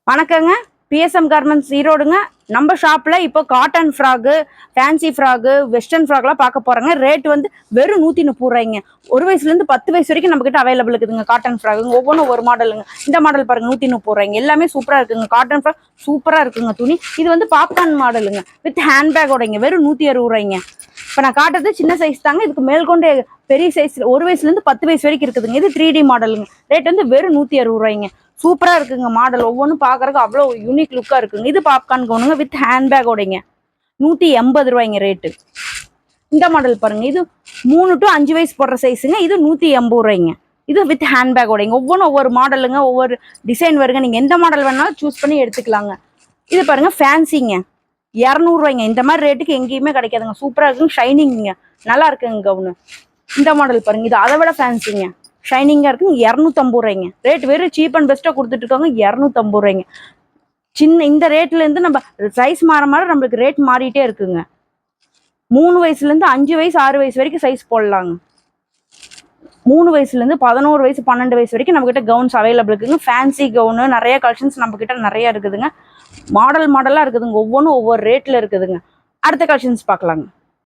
வணக்கங்க. BSM garments ஈரோடுங்க. நம்ம ஷாப்ல இப்போ cotton frock, fancy frock, western ஃப்ராக்லாம் பார்க்க போறோங்க. ரேட் வந்து வெறும் 130 ரூபாய்ங்க. 1 வயசுலேருந்து 10 வயசு வரைக்கும் நம்ம கிட்ட அவைலபிள் இருக்குதுங்க. காட்டன் ஃப்ராகுங்க ஒவ்வொன்றும் ஒரு மாடலுங்க. இந்த மாடல் பாருங்க 130 ரூபாய்ங்க. எல்லாமே சூப்பரா இருக்குங்க. காட்டன் ஃப்ராக் சூப்பரா இருக்குங்க துணி. இது வந்து பாப்கார்ன் மாடலுங்க வித் ஹேண்ட்பேக்கோடைங்க. வெறும் 160 ரூபாய்ங்க. இப்போ நான் காட்டுறது சின்ன சைஸ் தாங்க. இதுக்கு மேல்கொண்டு பெரிய சைஸ் 1 வயசுலேருந்து 10 வயசு வரைக்கும் இருக்குதுங்க. இது 3D மாடலுங்க. ரேட் வந்து வெறும் 160 ரூபாய்ங்க. சூப்பரா இருக்குங்க. மாடல் ஒவ்வொன்றும் பாக்குறதுக்கு அவ்வளோ யூனிக் லுக்கா இருக்குங்க. இது பாப்கார்ன் கவுனுங்க வித் ஹேண்ட்பேக்கோடைங்க. 180 ரூபாய்ங்க ரேட்டு. இந்த மாடல் பாருங்க. இது 3 to 5 வயசு போடுற சைஸுங்க. இது 180 ரூபாய்ங்க. இது வித் ஹேண்ட்பேக்கோடைங்க. ஒவ்வொன்றும் ஒவ்வொரு மாடலுங்க, ஒவ்வொரு டிசைன் வருங்க. நீங்க எந்த மாடல் வேணாலும் சூஸ் பண்ணி எடுத்துக்கலாங்க. இது பாருங்க ஃபேன்சிங்க, 200 ரூபாய்ங்க. இந்த மாதிரி ரேட்டுக்கு எங்கேயுமே கிடைக்காதுங்க. சூப்பரா இருக்குங்க. ஷைனிங்க நல்லா இருக்குங்க கவுனு. இந்த மாடல் பாருங்க. இது அதை விட ஃபேன்சிங்க, ஷைனிங்கா இருக்குங்க. 250 ரூபாய்ங்க ரேட். வெறும் சீப் அண்ட் பெஸ்ட்டாக கொடுத்துட்டு இருக்காங்க. 250 ரூபாய்ங்க. சின்ன இந்த ரேட்ல இருந்து நம்ம சைஸ் மாற மாற நம்மளுக்கு ரேட் மாறிட்டே இருக்குங்க. 3 வயசுல இருந்து 5 வயசு 6 வயசு வரைக்கும் சைஸ் போடலாங்க. 3 வயசுல இருந்து 11 வயசு 12 வயசு வரைக்கும் நம்ம கிட்ட கவுன்ஸ் அவைலபிள் இருக்குங்க. ஃபேன்சி கவுனு நிறைய கலெக்ஷன்ஸ் நம்ம கிட்ட நிறைய இருக்குதுங்க. மாடலா இருக்குதுங்க. ஒவ்வொன்றும் ஒவ்வொரு ரேட்ல இருக்குதுங்க. அடுத்த கலெக்ஷன்ஸ் பார்க்கலாங்க.